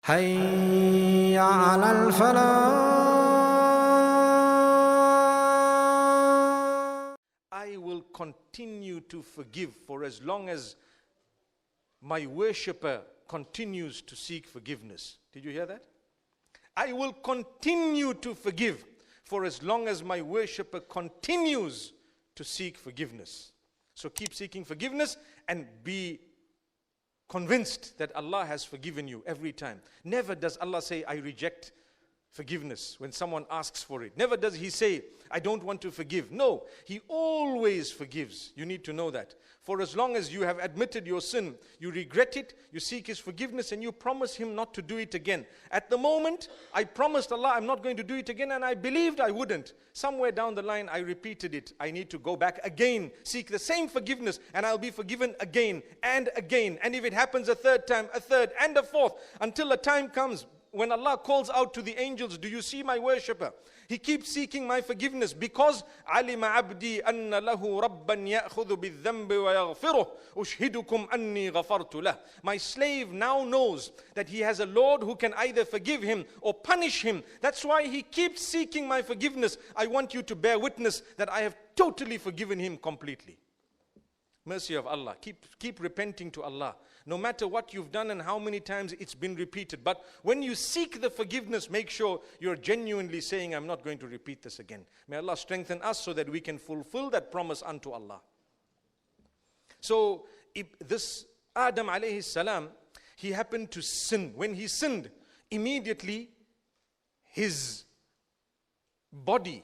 حي على الفلاح. I will continue to forgive for as long as my worshipper continues to seek forgiveness. Did you hear that? I will continue to forgive for as long as my worshipper continues to seek forgiveness. So keep seeking forgiveness and be convinced that Allah has forgiven you every time. Never does Allah say, I reject forgiveness when someone asks for it. Never does He say, I don't want to forgive. No, He always forgives. You need to know that. For as long as you have admitted your sin, you regret it, you seek His forgiveness, and you promise Him not to do it again. At the moment, I promised Allah I'm not going to do it again, and I believed I wouldn't. Somewhere down the line, I repeated it. I need to go back again, seek the same forgiveness, and I'll be forgiven again and again. And if it happens a third time, a third, and a fourth, until a time comes when Allah calls out to the angels, do you see my worshipper? He keeps seeking my forgiveness because alima abdi anna lahu rabban ya'khudhu bidh-dhanbi wa yaghfiruh ushhidukum anni ghafartu lah. My slave now knows that he has a Lord who can either forgive him or punish him. That's why he keeps seeking my forgiveness. I want you to bear witness that I have totally forgiven him completely. Mercy of Allah. Keep repenting to Allah. No matter what you've done and how many times it's been repeated. But when you seek the forgiveness, make sure you're genuinely saying, I'm not going to repeat this again. May Allah strengthen us so that we can fulfill that promise unto Allah. So, this Adam alayhi salam, he happened to sin. When he sinned, immediately his body,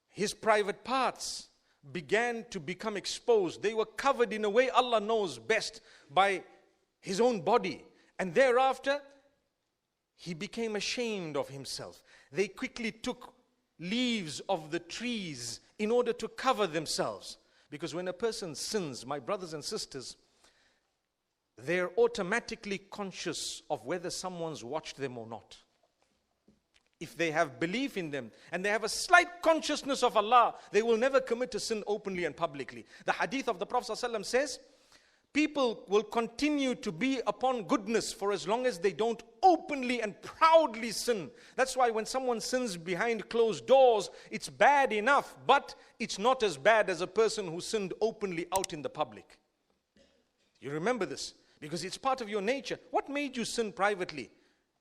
his private parts began to become exposed. They were covered in a way Allah knows best by his own body. And thereafter, he became ashamed of himself. They quickly took leaves of the trees in order to cover themselves. Because when a person sins, my brothers and sisters, they're automatically conscious of whether someone's watched them or not. If they have belief in them and they have a slight consciousness of Allah, they will never commit a sin openly and publicly. The hadith of the Prophet ﷺ says, people will continue to be upon goodness for as long as they don't openly and proudly sin. That's why when someone sins behind closed doors, it's bad enough, but it's not as bad as a person who sinned openly out in the public. You remember this, because it's part of your nature. What made you sin privately?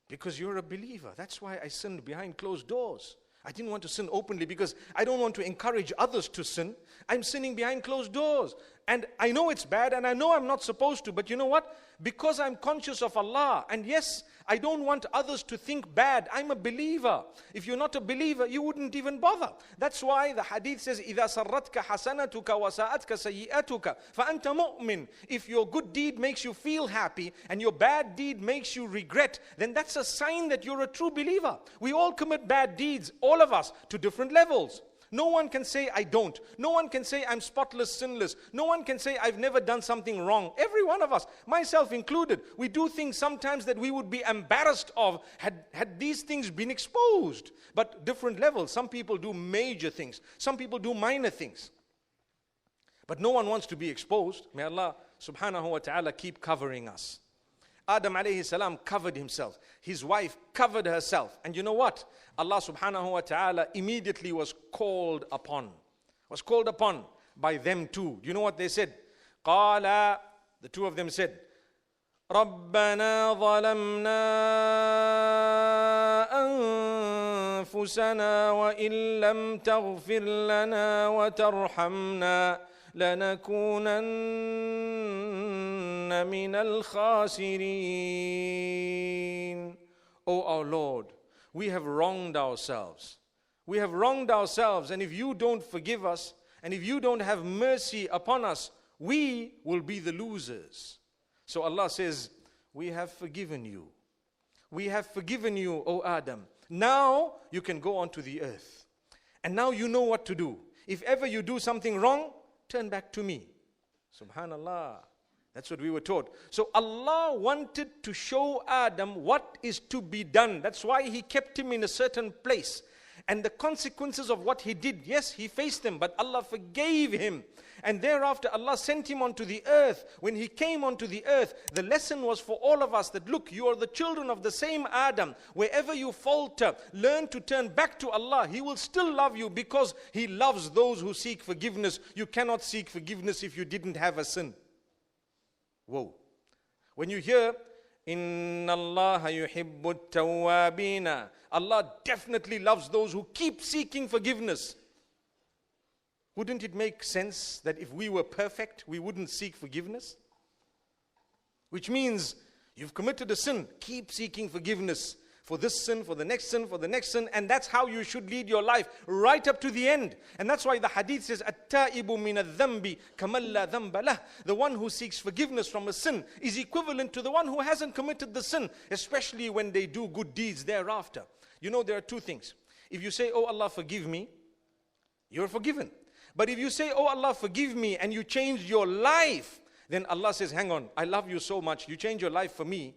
Because you're a believer. That's why I sinned behind closed doors. I didn't want to sin openly because I don't want to encourage others to sin. I'm sinning behind closed doors. And I know it's bad and I know I'm not supposed to. But you know what? Because I'm conscious of Allah. And yes, I don't want others to think bad. I'm a believer. If you're not a believer, you wouldn't even bother. That's why the hadith says, إِذَا سَرَّتْكَ حَسَنَتُكَ وَسَاءَتْكَ سَيِّئَتُكَ فَأَنْتَ مُؤْمِنٌ. If your good deed makes you feel happy and your bad deed makes you regret, then that's a sign that you're a true believer. We all commit bad deeds, all of us, to different levels. No one can say, I don't. No one can say, I'm spotless, sinless. No one can say, I've never done something wrong. Every one of us, myself included, we do things sometimes that we would be embarrassed of had these things been exposed. But different levels. Some people do major things. Some people do minor things. But no one wants to be exposed. May Allah subhanahu wa ta'ala keep covering us. Adam alayhi salam covered himself. His wife covered herself. And you know what? Allah subhanahu wa ta'ala immediately was called upon. Was called upon by them too. Do you know what they said? قَالَ, the two of them said, رَبَّنَا ظَلَمْنَا أَنفُسَنَا وَإِن لَمْ تَغْفِرْ لَنَا وَتَرْحَمْنَا لَنَكُونَنَّ مِنَ الْخَاسِرِينَ. O our Lord, we have wronged ourselves. We have wronged ourselves, and if you don't forgive us, and if you don't have mercy upon us, we will be the losers. So Allah says, we have forgiven you. We have forgiven you, O Adam. Now you can go onto the earth. And now you know what to do. If ever you do something wrong, turn back to me. Subhanallah. That's what we were taught. So Allah wanted to show Adam what is to be done. That's why He kept him in a certain place. And the consequences of what he did, yes, he faced them, but Allah forgave him. And thereafter Allah sent him onto the earth. When he came onto the earth, the lesson was for all of us that look, you are the children of the same Adam. Wherever you falter, learn to turn back to Allah. He will still love you because He loves those who seek forgiveness. You cannot seek forgiveness if you didn't have a sin. Whoa. When you hear, Inna Allah yuhibbu tawwabina, Allah definitely loves those who keep seeking forgiveness. Wouldn't it make sense that if we were perfect, we wouldn't seek forgiveness? Which means you've committed a sin, keep seeking forgiveness for this sin, for the next sin, for the next sin, and that's how you should lead your life right up to the end. And that's why the hadith says, At-ta'ibu min al-dhambi kaman la dhamba lah. The one who seeks forgiveness from a sin is equivalent to the one who hasn't committed the sin, especially when they do good deeds thereafter. You know, there are two things. If you say, oh Allah, forgive me, you're forgiven. But if you say, oh Allah, forgive me, and you change your life, then Allah says, hang on, I love you so much, you change your life for me.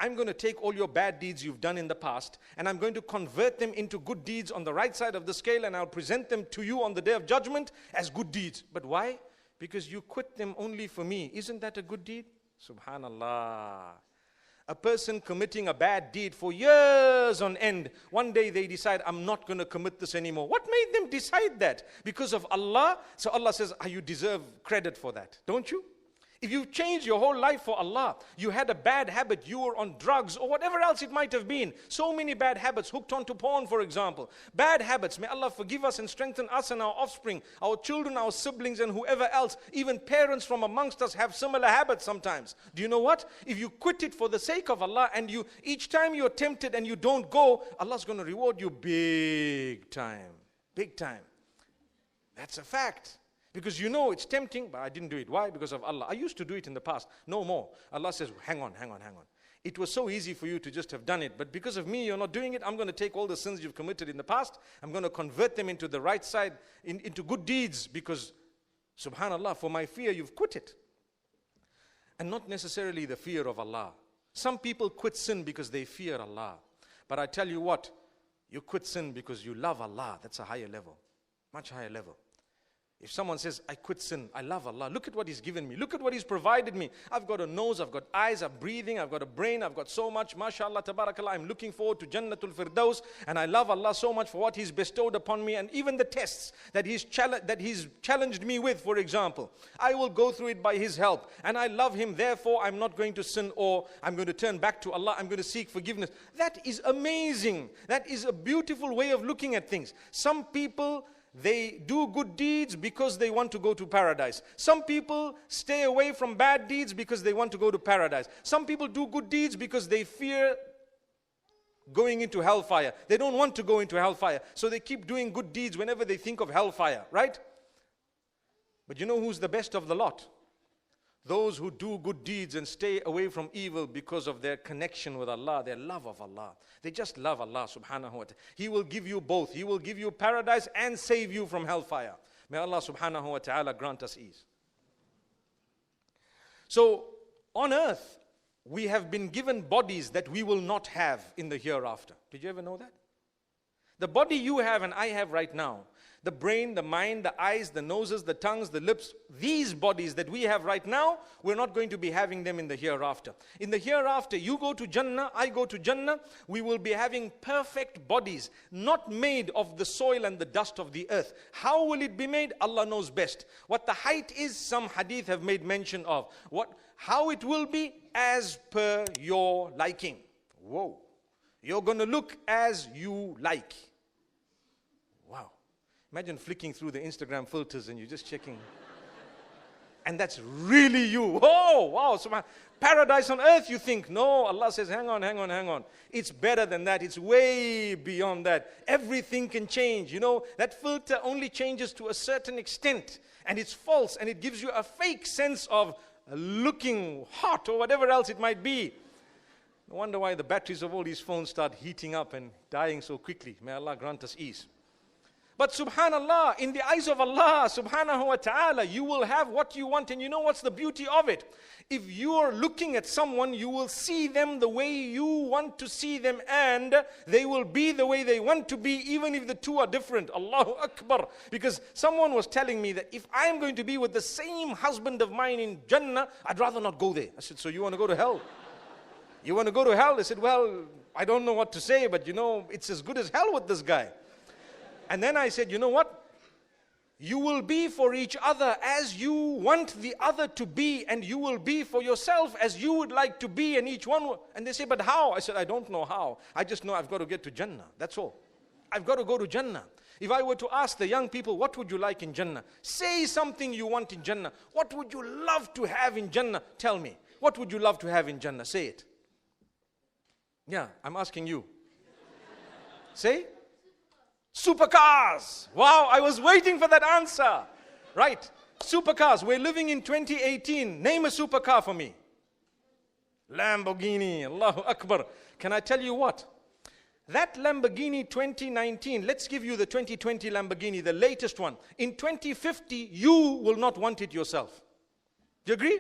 I'm going to take all your bad deeds you've done in the past, and I'm going to convert them into good deeds on the right side of the scale, and I'll present them to you on the day of judgment as good deeds. But why? Because you quit them only for me. Isn't that a good deed? Subhanallah. A person committing a bad deed for years on end, one day they decide, I'm not going to commit this anymore. What made them decide that? Because of Allah? So Allah says, you deserve credit for that, don't you? If you've changed your whole life for Allah, you had a bad habit, you were on drugs or whatever else it might have been. So many bad habits, hooked onto porn, for example. Bad habits, may Allah forgive us and strengthen us and our offspring, our children, our siblings and whoever else. Even parents from amongst us have similar habits sometimes. Do you know what? If you quit it for the sake of Allah and you each time you're tempted and you don't go, Allah's going to reward you big time. Big time. That's a fact. Because you know it's tempting, but I didn't do it. Why? Because of Allah. I used to do it in the past. No more. Allah says, hang on. It was so easy for you to just have done it. But because of me, you're not doing it. I'm going to take all the sins you've committed in the past. I'm going to convert them into the right side, into good deeds. Because, subhanallah, for my fear, you've quit it. And not necessarily the fear of Allah. Some people quit sin because they fear Allah. But I tell you what, you quit sin because you love Allah. That's a higher level. Much higher level. If someone says, I quit sin, I love Allah, look at what He's given me, look at what He's provided me. I've got a nose, I've got eyes, I'm breathing, I've got a brain, I've got so much, mashallah, tabarakallah, I'm looking forward to Jannatul Firdaus, and I love Allah so much for what He's bestowed upon me, and even the tests that He's challenged me with, for example. I will go through it by His help, and I love Him, therefore I'm not going to sin, or I'm going to turn back to Allah, I'm going to seek forgiveness. That is amazing. That is a beautiful way of looking at things. Some people, they do good deeds because they want to go to paradise. Some people stay away from bad deeds because they want to go to paradise. Some people do good deeds because they fear going into hellfire. They don't want to go into hellfire. So they keep doing good deeds whenever they think of hellfire, right? But you know who's the best of the lot? Those who do good deeds and stay away from evil because of their connection with Allah, their love of Allah. They just love Allah subhanahu wa ta'ala. He will give you both. He will give you paradise and save you from hellfire. May Allah subhanahu wa ta'ala grant us ease. So, on earth, we have been given bodies that we will not have in the hereafter. Did you ever know that? The body you have and I have right now, the brain, the mind, the eyes, the noses, the tongues, the lips, these bodies that we have right now, we're not going to be having them in the hereafter. In the hereafter, you go to Jannah, I go to Jannah, we will be having perfect bodies, not made of the soil and the dust of the earth. How will it be made? Allah knows best. What the height is, some hadith have made mention of. How it will be? As per your liking. Whoa. You're going to look as you like. Wow. Imagine flicking through the Instagram filters and you're just checking. And that's really you. Oh, wow. So paradise on earth, you think. No, Allah says, hang on. It's better than that. It's way beyond that. Everything can change. You know, that filter only changes to a certain extent. And it's false. And it gives you a fake sense of looking hot or whatever else it might be. No wonder why the batteries of all these phones start heating up and dying so quickly. May Allah grant us ease. But subhanallah, in the eyes of Allah subhanahu wa ta'ala, you will have what you want. And you know what's the beauty of it? If you are looking at someone, you will see them the way you want to see them, and they will be the way they want to be, even if the two are different. Allahu Akbar. Because someone was telling me that if I am going to be with the same husband of mine in Jannah, I'd rather not go there. I said, so you want to go to hell? You want to go to hell? They said, well, I don't know what to say, but you know, it's as good as hell with this guy. And then I said, you know what? You will be for each other as you want the other to be, and you will be for yourself as you would like to be, and each one. And they say, but how? I said, I don't know how. I just know I've got to get to Jannah. That's all. I've got to go to Jannah. If I were to ask the young people, what would you like in Jannah? Say something you want in Jannah. What would you love to have in Jannah? Tell me. What would you love to have in Jannah? Say it. Yeah, I'm asking you. Say. Supercars. Wow, I was waiting for that answer. Right. Supercars. We're living in 2018. Name a supercar for me. Lamborghini. Allahu Akbar. Can I tell you what? That Lamborghini 2019, let's give you the 2020 Lamborghini, the latest one. In 2050, you will not want it yourself. Do you agree?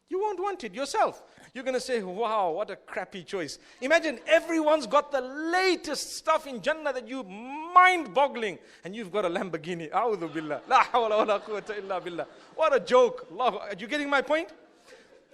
You won't want it yourself. You're going to say, wow, what a crappy choice. Imagine everyone's got the latest stuff in Jannah that you mind-boggling. And you've got a Lamborghini. A'udhu billah. La hawla wa la quwwata illa billah. What a joke. Allah, are you getting my point?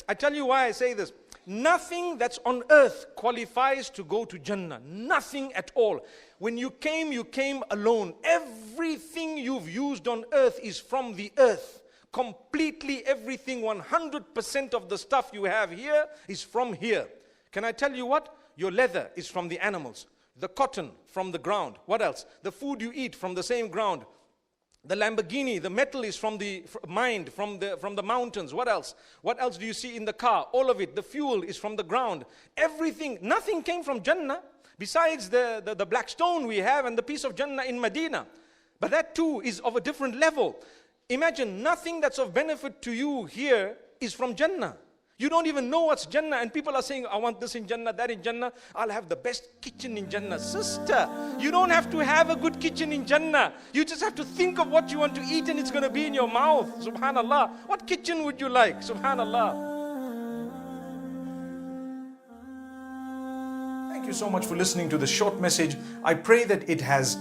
I tell you why I say this. Nothing that's on earth qualifies to go to Jannah. Nothing at all. When you came alone. Everything you've used on earth is from the earth. Completely everything, 100% of the stuff you have here is from here. Can I tell you what? Your leather is from the animals. The cotton from the ground. What else? The food you eat from the same ground. The Lamborghini, the metal is from the mined, from the mountains. What else? What else do you see in the car? All of it. The fuel is from the ground. Everything. Nothing came from Jannah besides the black stone we have and the piece of Jannah in Medina. But that too is of a different level. Imagine nothing that's of benefit to you here is from Jannah. You don't even know what's Jannah, and people are saying, I want this in Jannah, that in Jannah. I'll have the best kitchen in Jannah. Sister, you don't have to have a good kitchen in Jannah. You just have to think of what you want to eat and it's going to be in your mouth. Subhanallah. What kitchen would you like? Subhanallah. Thank you so much for listening to this short message. I pray that it has